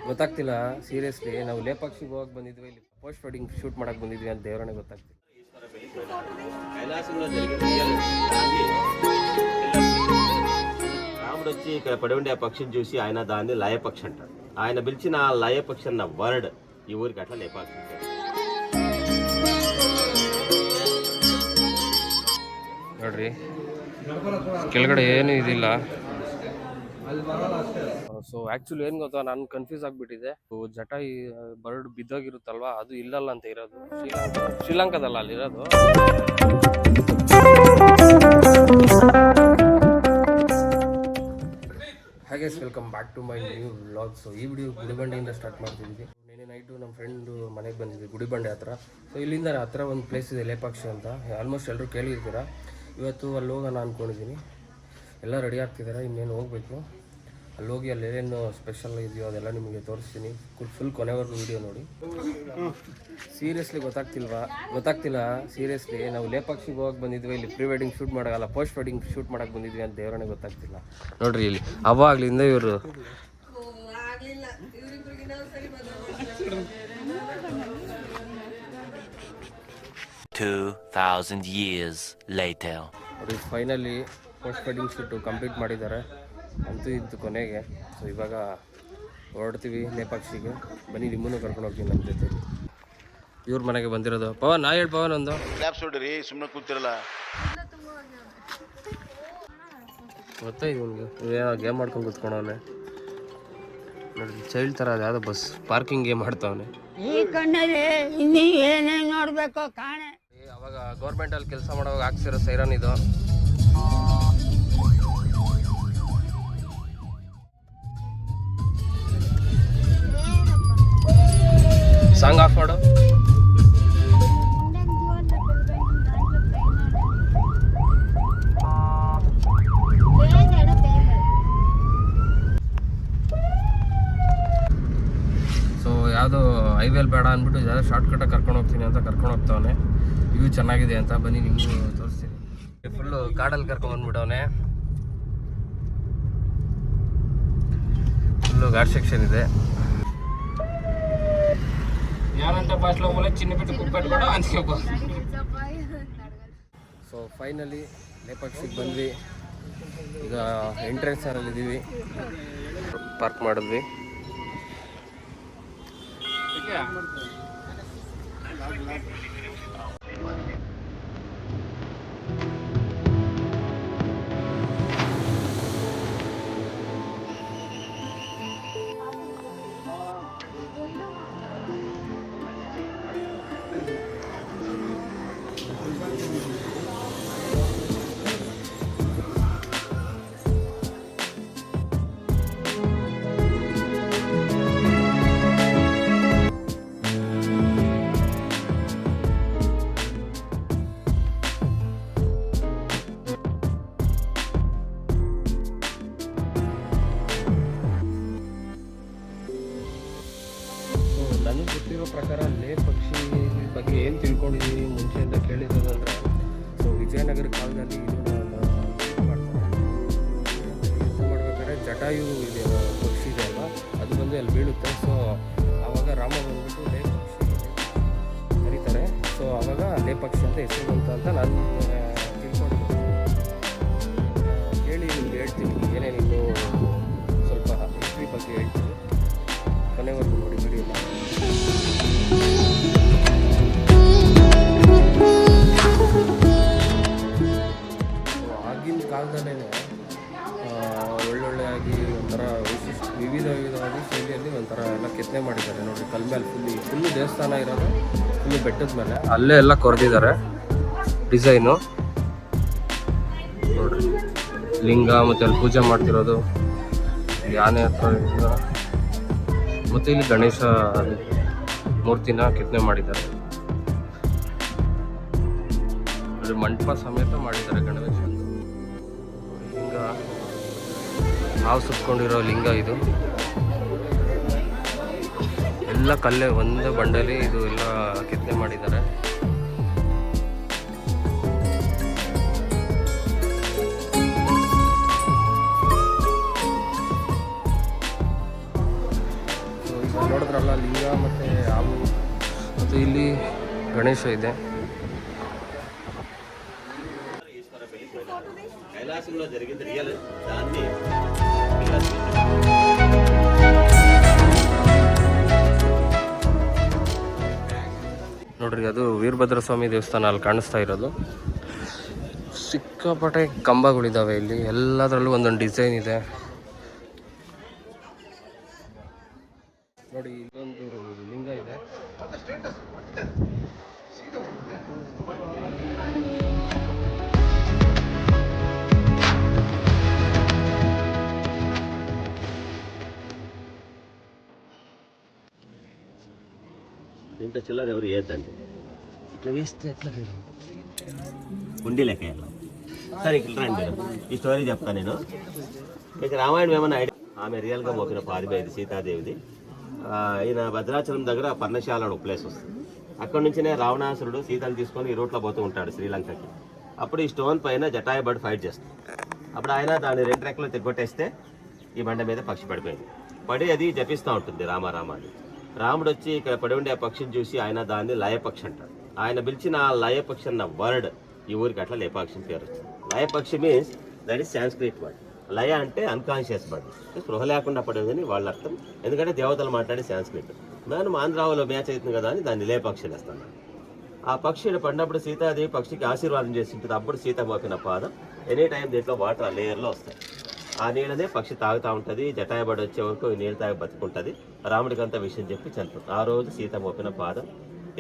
ಗೊತ್ತಾಗ್ತಿಲ್ಲ ಸೀರಿಯಸ್ಲಿ. ನಾವು ಲೇಪಾಕ್ಷಿಗೆ ಹೋಗಕ್ಕೆ ಬಂದಿದ್ವಿ, ಇಲ್ಲಿ ಪೋಸ್ಟ್ ವೆಡ್ಡಿಂಗ್ ಶೂಟ್ ಮಾಡಕ್ಕೆ ಬಂದಿದ್ವಿ ಅಂತ ದೇವರೇ ಗೊತ್ತಾಗ್ತಿಲ್ಲ. రాముడు వచ్చి ఇక్కడ పడి ఉండే ఆ పక్షిని చూసి ఆయన దాన్ని లయపక్షి అంటాడు. ఆయన పిలిచిన ఆ లయపక్షి అన్న వర్డ్ ఈ ఊరికి అట్లా లేపాక్షి. ನೋಡ್ರಿ ಕೆಳಗಡೆ ಏನು ಇದಿಲ್ಲ. ಸೊ ಆ್ಯಕ್ಚುಲಿ ಏನು ಗೊತ್ತಾ, ನಾನು ಕನ್ಫ್ಯೂಸ್ ಆಗಿಬಿಟ್ಟಿದೆ. ಜಟಾಯಿ ಬರ್ಡ್ ಬಿದ್ದೋಗಿರುತ್ತಲ್ವಾ, ಅದು ಇಲ್ಲಲ್ಲ ಅಂತ ಇರೋದು. ಶ್ರೀಲಂಕಾದಲ್ಲ ಅಲ್ಲಿರೋದು. ಹಾಗೆ welcome back to my new vlog. So ಈ ವಿಡಿಯೋ ಗುಡಿಬಂಡೆಯಿಂದ ಸ್ಟಾರ್ಟ್ ಮಾಡ್ತಿದ್ವಿ. ನಿನ್ನೆ ನೈಟು ನಮ್ಮ ಫ್ರೆಂಡು ಮನೆಗೆ ಬಂದಿದ್ವಿ ಗುಡಿಬಂಡೆ ಹತ್ರ. ಸೊ ಇಲ್ಲಿಂದ ಹತ್ರ ಒಂದು ಪ್ಲೇಸ್ ಇದೆ ಲೇಪಾಕ್ಷಿ ಅಂತ, ಆಲ್ಮೋಸ್ಟ್ ಎಲ್ಲರೂ ಕೇಳಿರ್ತೀರ. ಇವತ್ತು ಅಲ್ಲಿ ಹೋಗೋಣ ಅಂದ್ಕೊಂಡಿದ್ದೀನಿ. ಎಲ್ಲ ರೆಡಿ ಆಗ್ತಿದ್ದಾರೆ, ಇನ್ನೇನು ಹೋಗಬೇಕು. ಅಲ್ಲಿ ಹೋಗಿ ಅಲ್ಲಿ ಏನೇನು ಸ್ಪೆಷಲ್ ಇದೆಯೋ ಅದೆಲ್ಲ ನಿಮಗೆ ತೋರಿಸ್ತೀನಿ. ಫುಲ್ ಕೊನೆವರೆಗೂ ವೀಡಿಯೋ ನೋಡಿ. ಸೀರಿಯಸ್ಲಿ ಗೊತ್ತಾಗ್ತಿಲ್ಲ ಸೀರಿಯಸ್ಲಿ. ನಾವು ಲೇಪಾಕ್ಷಿಗೆ ಹೋಗಕ್ಕೆ ಬಂದಿದ್ವಿ, ಇಲ್ಲಿ ಪ್ರೀ ವೆಡ್ಡಿಂಗ್ ಶೂಟ್ ಮಾಡೋಲ್ಲ, ಪೋಸ್ಟ್ ವೆಡ್ಡಿಂಗ್ ಶೂಟ್ ಮಾಡಕ್ಕೆ ಬಂದಿದ್ವಿ ಅಂತ ದೇವರೇ ಗೊತ್ತಾಗ್ತಿಲ್ಲ. ನೋಡ್ರಿ ಇಲ್ಲಿ ಅವಾಗ್ಲಿಂದ ಇವರು 2000 years later. ನೋಡಿ finally post wedding shoot complete ಮಾಡಿದ್ದಾರೆ ಅಂತೂ ಇದ್ದು ಕೊನೆಗೆ. ಸೊ ಇವಾಗ ಹೊರಡ್ತೀವಿ ಲೇಪಾಕ್ಷಿಗೆ. ಬನ್ನಿ ನಿಮ್ಮನ್ನು ಕರ್ಕೊಂಡು ಹೋಗ್ತೀನಿ ನಮ್ಮ ಜೊತೆ. ಇವ್ರ ಮನೆಗೆ ಬಂದಿರೋದು ಪವನ್. ಹೇಳಿ ಪವನ್, ಒಂದು ನೋಡ್ರಿ ಸುಮ್ಮನೆ ಕೂತಿರಲ್ಲ, ಗೊತ್ತಾಯ್ತು ನಿಮಗೆ. ಏನೋ ಗೇಮ್ ಮಾಡ್ಕೊಂಡು ಕೂತ್ಕೊಂಡವನೆ ನೋಡಿ, ಚೈಲ್ಡ್ ಥರ. ಅದು ಯಾವುದೋ ಬಸ್ ಪಾರ್ಕಿಂಗ್ ಗೇಮ್ ಆಡ್ತಾವನೆ. ನೋಡ್ಬೇಕು ಕಾಣೆ. ಅವಾಗ ಗೌರ್ಮೆಂಟಲ್ಲಿ ಕೆಲಸ ಮಾಡುವಾಗ ಹಾಕ್ಸಿರೋ ಸೈರನ್ ಇದು. ಸಾಂಗ್ ಆಫ್ ಮಾಡು. ಸೊ ಯಾವುದು ಹೈವೇಲ್ ಬೇಡ ಅಂದ್ಬಿಟ್ಟು ಯಾವುದೋ ಶಾರ್ಟ್ಕಟಾಗಿ ಕರ್ಕೊಂಡು ಹೋಗ್ತೀನಿ ಅಂತ ಕರ್ಕೊಂಡು ಹೋಗ್ತಾವನೆ. ವ್ಯೂ ಚೆನ್ನಾಗಿದೆ ಅಂತ ಬನ್ನಿ ನಿಮಗೂ ತೋರಿಸ್ತೀನಿ. ಫುಲ್ಲು ಕಾಡಲ್ಲಿ ಕರ್ಕೊಂಡು ಬಂದ್ಬಿಟ್ಟವನೆ. ಫುಲ್ಲು ಗಾಡ್ ಸೆಕ್ಷನ್ ಇದೆ. ಸೊ ಫೈನಲಿ ಲೇಪಾಕ್ಷಿಗೆ ಬಂದ್ವಿ. ಈಗ ಎಂಟ್ರೆನ್ಸ್ ಇದ್ದೀವಿ, ಪಾರ್ಕ್ ಮಾಡಿದ್ವಿ. ನನಗೆ ಗೊತ್ತಿರೋ ಪ್ರಕಾರ ಲೇಪಾಕ್ಷಿ ಬಗ್ಗೆ ಏನು ತಿಳ್ಕೊಂಡಿದ್ದೀನಿ ಮುಂಚೆಯಿಂದ ಕೇಳಿರೋದಂದರೆ, ಸೊ ವಿಜಯನಗರ ಕಾಲದಲ್ಲಿ ಇದು ಮಾಡ್ಬೇಕಾದ್ರೆ ಜಟಾಯು ಇದೆ ಪಕ್ಷಿ ಇದೆ ಅಲ್ವಾ, ಅದು ಬಂದು ಅಲ್ಲಿ ಬೀಳುತ್ತೆ. ಸೊ ಆವಾಗ ರಾಮ ಬಂದ್ಬಿಟ್ಟು ಲೇಪಕ್ಷಿ ಕರೀತಾರೆ. ಸೊ ಆವಾಗ ಲೇಪಕ್ಷಿ ಅಂತ ಹೆಸರು ಬಂತು ಅಂತ ನಾನು ತಿಳ್ಕೊಂಡಿದ್ದೀನಿ. ಕೇಳಿ ನಿಮ್ಗೆ ಹೇಳ್ತೀನಿ, ಏನೇನಿನ್ನು ಸ್ವಲ್ಪ ಹಿಸ್ಟ್ರಿ ಬಗ್ಗೆ ಹೇಳ್ತೀನಿ. ಕೊನೆವರೆಗೂ ನೋಡಿ ವಿಡಿಯೋನ. ಆಗಿನ ಕಾಲದಲ್ಲೇ ಒಳ್ಳೊಳ್ಳೆಯಾಗಿ ಒಂಥರ ವಿವಿಧವಾಗಿ ಶೈಲಿಯಲ್ಲಿ ಒಂಥರ ಎಲ್ಲ ಕೆತ್ತನೆ ಮಾಡಿದ್ದಾರೆ. ನೋಡಿ ಕಲ್ ಮೇಲೆ ಫುಲ್ಲು ದೇವಸ್ಥಾನ ಇರೋದು ಫುಲ್ಲು ಬೆಟ್ಟದ ಮೇಲೆ ಅಲ್ಲೇ ಎಲ್ಲ ಕೊರೆದಿದ್ದಾರೆ ಡಿಸೈನು. ನೋಡ್ರಿ ಲಿಂಗ ಮತ್ತು ಅಲ್ಲಿ ಪೂಜೆ ಮಾಡ್ತಿರೋದು, ಆನೆ ಹತ್ರ ಮತ್ತು ಇಲ್ಲಿ ಗಣೇಶ ಮೂರ್ತಿನ ಕೆತ್ತನೆ ಮಾಡಿದ್ದಾರೆ. ಅಲ್ಲಿ ಮಂಟಪ ಸಮೇತ ಮಾಡಿದ್ದಾರೆ ಗಣೇಶ. ಲಿಂಗ ಹಾವು ಸುತ್ಕೊಂಡಿರೋ ಲಿಂಗ ಇದು. ಎಲ್ಲ ಕಲ್ಲೇ ಒಂದೇ ಬಂಡಲಿ ಇದು ಎಲ್ಲ ಕೆತ್ತನೆ ಮಾಡಿದ್ದಾರೆ. ನೋಡಿದ್ರಲ್ಲ ಲಿಂಗ ಮತ್ತು ಹಾವು ಮತ್ತು ಇಲ್ಲಿ ಗಣೇಶ ಇದೆ. కైలాసంలో జరిగింది రియల్ దాన్ని ನೋಡ್ರಿ ಅದು ವೀರಭದ್ರ ಸ್ವಾಮಿ ದೇವಸ್ಥಾನ ಅಲ್ಲಿ ಕಾಣಿಸ್ತಾ ಇರೋದು. ಸಿಕ್ಕಾಪಟ್ಟೆ ಕಂಬಗಳಿದ್ದಾವೆ ಇಲ್ಲಿ, ಎಲ್ಲದರಲ್ಲೂ ಒಂದೊಂದು ಡಿಸೈನ್ ಇದೆ ನೋಡಿ. ಇಲ್ಲೊಂದು ಲಿಂಗ ಇದೆ. ఇంత చిల్లర ఎవరు వేయద్దండి, ఇట్లా వేస్తే ఎట్లా ఉండి లెక్క సరే ఇక్కడ రండి. ఈ స్టోరీ చెప్తాను నేను మీకు. రామాయణం ఏమన్నా ఐడియా? ఆమె రియల్గా మోపిన పారిపోయింది సీతాదేవిది. ఈయన భద్రాచలం దగ్గర పర్ణశాల అని ఒక ప్లేస్ వస్తుంది. అక్కడ నుంచినే రావణాసురుడు సీతను తీసుకొని ఈ రూట్లో పోతూ ఉంటాడు శ్రీలంకకి. అప్పుడు ఈ స్టోన్ పైన జటాయుబడి ఫైట్ చేస్తాడు. అప్పుడు ఆయన దాన్ని 2 రెక్కలు తెగొట్టేస్తే ఈ బండ మీద పక్షి పడిపోయింది. పడి అది జపిస్తూ ఉంటుంది రామ అని. రాముడు వచ్చి ఇక్కడ పడి ఉండే ఆ పక్షిని చూసి ఆయన దాన్ని లయపక్షి అంటాడు. ఆయన పిలిచిన లయపక్షి అన్న వర్డ్ ఈ ఊరికి అట్లా లేపాక్షి పేరు వచ్చింది. లయపక్షి means that is Sanskrit word. లయ అంటే అన్కాన్షియస్ బర్డ్, స్పృహ లేకుండా పడేదని వాళ్ళ అర్థం. ఎందుకంటే దేవతలు మాట్లాడే సాంస్క్రిట్. మనం ఆంధ్రాలో మ్యాచ్ అవుతుంది కదా అని దాన్ని లేపక్షి వేస్తాను. ఆ పక్షి పడినప్పుడు సీతాదేవి పక్షికి ఆశీర్వాదం చేసి ఉంటుంది. అప్పుడు సీత మోపిన పాదం ఎనీ టైం దీంట్లో వాటర్ ఆ లేయర్లో వస్తాయి. ఆ నీళ్ళనే పక్షి తాగుతూ ఉంటుంది. జటాయబడి వచ్చే వరకు ఈ నీళ్ళు తాగి బతుకుంటుంది. రాముడికి అంతా విషయం చెప్పి చనిపోతుంది. ఆ రోజు సీత మోపిన పాదం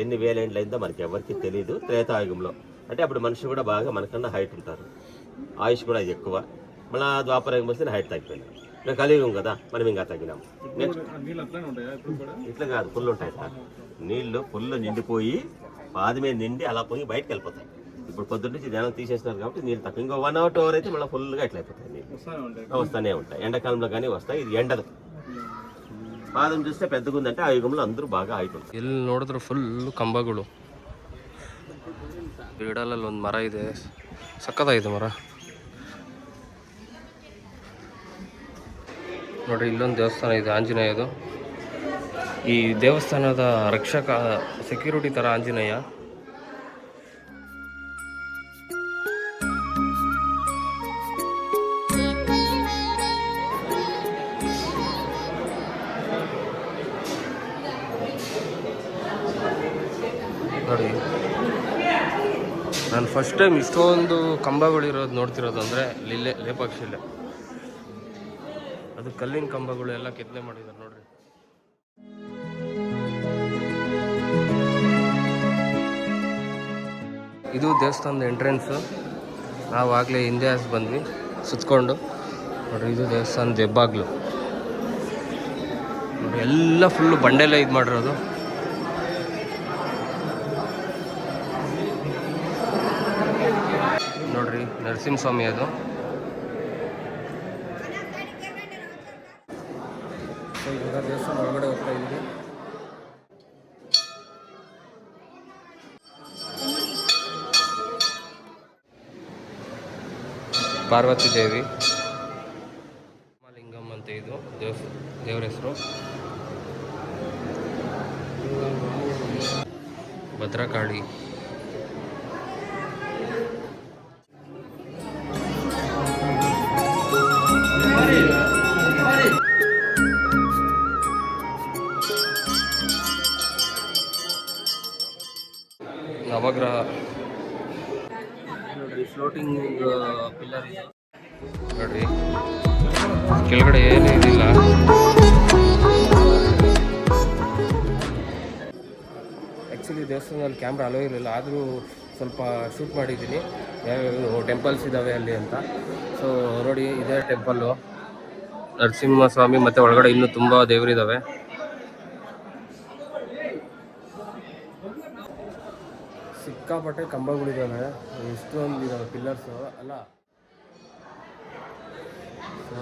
ఎన్ని వేలేండ్లు అయిందో మనకి ఎవరికి తెలియదు. త్రేతాయుగంలో అంటే అప్పుడు మనుషులు కూడా బాగా మనకన్నా హైట్ ఉంటారు, ఆయుష్ కూడా ఎక్కువ. మళ్ళీ ద్వాపరయుగం వస్తే హైట్ తగ్గిపోయినాం. మేము కలియుగం కదా, మనం ఇంకా తగ్గినాం. నెక్స్ట్ ఇట్లా కాదు, ఫుల్ ఉంటాయి సార్ నీళ్లు. ఫుల్ నిండిపోయి పాదమే నిండి అలా పోయి బయటకు వెళ్ళిపోతాయి. ఇప్పుడు పొద్దున్న నుంచి జనం తీసేస్తున్నారు కాబట్టి నీళ్ళు తక్కువ. ఇంకో 1 hour 2 hour అయితే మళ్ళీ ఫుల్గా ఇట్లా అయిపోతాయి. నీళ్ళు వస్తూనే ఉంటాయి. ఎండాకాలంలో కానీ వస్తాయి. ఇది ఎండదు. పాదం చూస్తే పెద్దగా ఉందంటే ఆ యుగంలో అందరూ బాగా ఆగుతుంటారు. ಎಲ್ಲಿ ನೋಡಿದ್ರು ಫುಲ್ ಕಂಬಗಳು. ಗಿಡದಲ್ಲಿ ಒಂದು ಮರ ಇದೆ, ಸಕ್ಕತ್ತಾಗಿದೆ ಮರ. ನೋಡ್ರಿ ಇಲ್ಲೊಂದು ದೇವಸ್ಥಾನ ಇದೆ, ಆಂಜನೇಯದು. ಈ ದೇವಸ್ಥಾನದ ರಕ್ಷಕ ಸೆಕ್ಯೂರಿಟಿ ಥರ ಆಂಜನೇಯ. ನೋಡಿ ನಾನು ಫಸ್ಟ್ ಟೈಮ್ ಇಷ್ಟೊಂದು ಕಂಬಗಳಿರೋದು ನೋಡ್ತಿರೋದು ಅಂದರೆ ಲೇಪಾಕ್ಷಿಲೆ. ಅದು ಕಲ್ಲಿನ ಕಂಬಗಳು ಎಲ್ಲ ಕೆತ್ತನೆ ಮಾಡಿದ್ದಾರೆ ನೋಡ್ರಿ. ಇದು ದೇವಸ್ಥಾನದ ಎಂಟ್ರೆನ್ಸು. ನಾವು ಆಗಲೇ ಹಿಂದೆ ಬಂದ್ವಿ ಸುತ್ಕೊಂಡು. ನೋಡ್ರಿ ಇದು ದೇವಸ್ಥಾನದ ಹೆಬ್ಬಾಗ್ಲು. ನೋಡ್ರಿ ಎಲ್ಲ ಫುಲ್ಲು ಬಂಡೆಲ್ಲ ಇದು ಮಾಡಿರೋದು. ನೋಡ್ರಿ ನರಸಿಂಹಸ್ವಾಮಿ ಅದು. ಇವಾಗ ದೇವಸ್ಥಾನ ಒಳಗಡೆ ಹೋಗ್ತಾ ಇದ್ದೀವಿ. ಪಾರ್ವತಿ ದೇವಿ ಲಿಂಗಮ್ ಅಂತ ಇದು ದೇವರ ಹೆಸರು. ಭದ್ರಕಾಳಿ. ನವಗ್ರಹ. ನೋಡ್ರಿ ಫ್ಲೋಟಿಂಗ್ ಪಿಲ್ಲರ್ ಇದೆ ನೋಡ್ರಿ. ಕೆಳಗಡೆ ಏನೂ ಇದಿಲ್ಲ. ಆ್ಯಕ್ಚುಲಿ ದೇವಸ್ಥಾನದಲ್ಲಿ ಕ್ಯಾಮ್ರಾ ಅಲೋ ಇರಲಿಲ್ಲ, ಆದರೂ ಸ್ವಲ್ಪ ಶೂಟ್ ಮಾಡಿದ್ದೀನಿ. ಯಾವ್ಯಾವ ಟೆಂಪಲ್ಸ್ ಇದ್ದಾವೆ ಅಲ್ಲಿ ಅಂತ. ಸೊ ನೋಡಿ ಇದೇ ಟೆಂಪಲ್ಲು ನರಸಿಂಹಸ್ವಾಮಿ, ಮತ್ತು ಒಳಗಡೆ ಇನ್ನೂ ತುಂಬ ದೇವರಿದ್ದಾವೆ. ಸಿಕ್ಕಾಪಟ್ಟೆ ಕಂಬಗಳಿದ್ದಾವೆ, ಎಷ್ಟೊಂದು ಇದ್ದಾವೆ ಪಿಲ್ಲರ್ಸು ಅಲ್ಲ. ಸೊ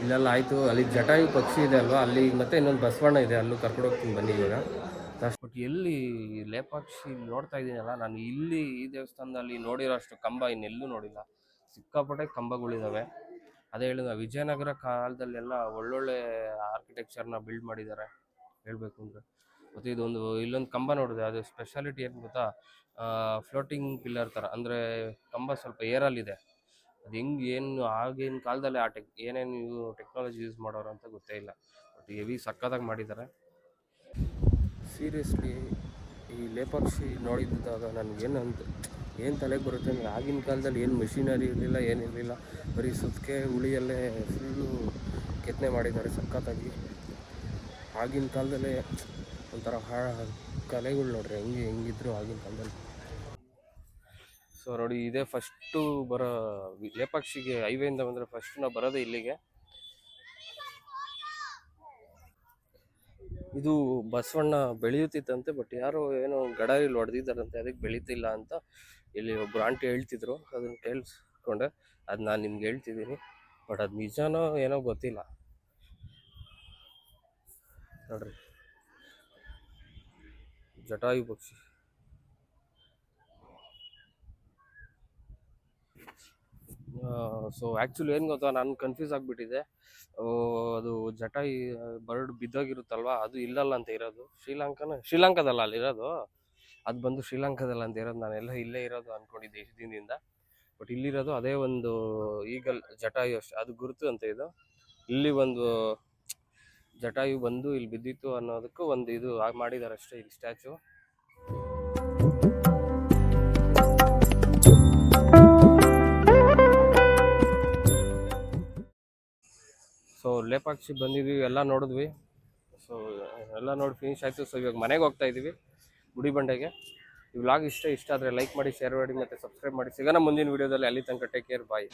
ಇಲ್ಲೆಲ್ಲ ಆಯಿತು. ಅಲ್ಲಿ ಜಟಾಯು ಪಕ್ಷಿ ಇದೆ ಅಲ್ವಾ, ಅಲ್ಲಿ ಮತ್ತೆ ಇನ್ನೊಂದು ಬಸವಣ್ಣ ಇದೆ, ಅಲ್ಲೂ ಕರ್ಕೊಂಡು ಹೋಗ್ತೀನಿ ಬನ್ನಿ ಇವಾಗ. ಬಟ್ ಎಲ್ಲಿ ಲೇಪಾಕ್ಷಿ ನೋಡ್ತಾ ಇದ್ದೀನಲ್ಲ ನಾನು, ಇಲ್ಲಿ ಈ ದೇವಸ್ಥಾನದಲ್ಲಿ ನೋಡಿರೋ ಅಷ್ಟು ಕಂಬ ಇನ್ನೆಲ್ಲೂ ನೋಡಿಲ್ಲ. ಸಿಕ್ಕಾಪಟ್ಟೆ ಕಂಬಗಳಿದ್ದಾವೆ. ಅದೇ ಹೇಳಿದ ವಿಜಯನಗರ ಕಾಲದಲ್ಲೆಲ್ಲ ಒಳ್ಳೊಳ್ಳೆ ಆರ್ಕಿಟೆಕ್ಚರ್ನ ಬಿಲ್ಡ್ ಮಾಡಿದ್ದಾರೆ ಹೇಳಬೇಕು ಅಂದರೆ. ಮತ್ತು ಇದೊಂದು ಇಲ್ಲೊಂದು ಕಂಬ ನೋಡಿದೆ, ಅದು ಸ್ಪೆಷಾಲಿಟಿ ಏನು ಗೊತ್ತಾ, ಫ್ಲೋಟಿಂಗ್ ಪಿಲ್ಲರ್ ಥರ, ಅಂದರೆ ಕಂಬ ಸ್ವಲ್ಪ ಏರಲ್ಲಿದೆ. ಅದು ಹೆಂಗೆ ಏನು ಆಗಿನ ಕಾಲದಲ್ಲಿ ಏನೇನು ಟೆಕ್ನಾಲಜಿ ಯೂಸ್ ಮಾಡೋರು ಅಂತ ಗೊತ್ತೇ ಇಲ್ಲ. ಬಟ್ ಹೆವಿ ಸಕ್ಕತ್ತಾಗಿ ಮಾಡಿದ್ದಾರೆ. ಸೀರಿಯಸ್ಲಿ ಈ ಲೇಪಾಕ್ಷಿ ನೋಡಿದ್ದಾಗ ಏನು ತಲೆಗೆ ಬರುತ್ತೆ ಅಂದರೆ, ಆಗಿನ ಕಾಲದಲ್ಲಿ ಏನು ಮೆಷಿನರಿ ಇರಲಿಲ್ಲ, ಏನಿರಲಿಲ್ಲ, ಬರೀ ಸುತ್ತಿಗೆ ಉಳಿಯಲ್ಲೇ ಫುಲ್ಲು ಕೆತ್ತನೆ ಮಾಡಿದ್ದಾರೆ ಸಕ್ಕತ್ತಾಗಿ. ಆಗಿನ ಕಾಲದಲ್ಲೇ ಒಂಥರ ಕಲೆಗಳು ನೋಡ್ರಿ ಹೆಂಗಿದ್ರು ಆಗಿನ ಕಾಲದಲ್ಲಿ. ಸೊ ನೋಡಿ, ಇದೇ ಫಸ್ಟು ಬರೋ ಲೇಪಾಕ್ಷಿಗೆ ಹೈವೇಯಿಂದ ಬಂದರೆ ಫಸ್ಟ್ ನಾವು ಬರೋದೇ ಇಲ್ಲಿಗೆ. ಇದು ಬಸವಣ್ಣ ಬೆಳೆಯುತ್ತಿತ್ತಂತೆ, ಬಟ್ ಯಾರೋ ಏನೋ ಗಡಾರಿಲಿ ಹೊಡೆದಿದ್ದಾರಂತೆ, ಅದಕ್ಕೆ ಬೆಳೀತಿಲ್ಲ ಅಂತ ಇಲ್ಲಿ ಒಬ್ಬರು ಆಂಟಿ ಹೇಳ್ತಿದ್ರು. ಅದನ್ನು ಕೇಳಿಸ್ಕೊಂಡೆ, ಅದು ನಾನು ನಿಮ್ಗೆ ಹೇಳ್ತಿದ್ದೀನಿ. ಬಟ್ ಅದು ನಿಜಾನೋ ಏನೋ ಗೊತ್ತಿಲ್ಲ. ನೋಡ್ರಿ, ಜಟಾಯು ಪಕ್ಷಿ. ಸೊ ಆ್ಯಕ್ಚುಲಿ ಏನು ಗೊತ್ತಾ, ನಾನು ಕನ್ಫ್ಯೂಸ್ ಆಗಿಬಿಟ್ಟಿದೆ. ಅದು ಜಟಾಯಿ ಬರ್ಡ್ ಬಿದ್ದೋಗಿರುತ್ತಲ್ವ, ಅದು ಇಲ್ಲಲ್ಲ ಅಂತ ಇರೋದು, ಶ್ರೀಲಂಕಾದಲ್ಲ ಅಲ್ಲಿರೋದು, ಅದು ಬಂದು ಶ್ರೀಲಂಕಾದಲ್ಲ ಅಂತ ಇರೋದು. ನಾನೆಲ್ಲ ಇಲ್ಲೇ ಇರೋದು ಅಂದ್ಕೊಂಡಿದ್ದೆ ಇಷ್ಟು ದಿನದಿಂದ. ಬಟ್ ಇಲ್ಲಿರೋದು ಅದೇ ಒಂದು ಈಗಲ್ ಜಟಾಯು ಅಷ್ಟೇ, ಅದು ಗುರುತು ಅಂತ ಇದು. ಇಲ್ಲಿ ಒಂದು ಜಟಾಯು ಬಂದು ಇಲ್ಲಿ ಬಿದ್ದಿತ್ತು ಅನ್ನೋದಕ್ಕೂ ಒಂದು ಇದು ಮಾಡಿದ್ದಾರೆ ಅಷ್ಟೇ, ಇಲ್ಲಿ ಸ್ಟ್ಯಾಚು. ಸೊ ಲೇಪಾಕ್ಷಿ ಬಂದಿದ್ವಿ, ಎಲ್ಲ ನೋಡಿದ್ವಿ. ಸೊ ಎಲ್ಲ ನೋಡಿ ಫಿನಿಶ್ ಆಯಿತು. ಸೊ ಇವಾಗ ಮನೆಗೆ ಹೋಗ್ತಾ ಇದ್ದೀವಿ, ಗುಡಿಬಂಡೆಗೆ. ಈ ವ್ಲಾಗ್ ಇಷ್ಟ ಆದರೆ ಲೈಕ್ ಮಾಡಿ, ಶೇರ್ ಮಾಡಿ ಮತ್ತು ಸಬ್ಸ್ಕ್ರೈಬ್ ಮಾಡಿ. ಸಿಗೋಣ ಮುಂದಿನ ವೀಡಿಯೋದಲ್ಲಿ. ಅಲ್ಲಿ ತನಕ ಟೇಕ್ ಕೇರ್, ಬಾಯ್.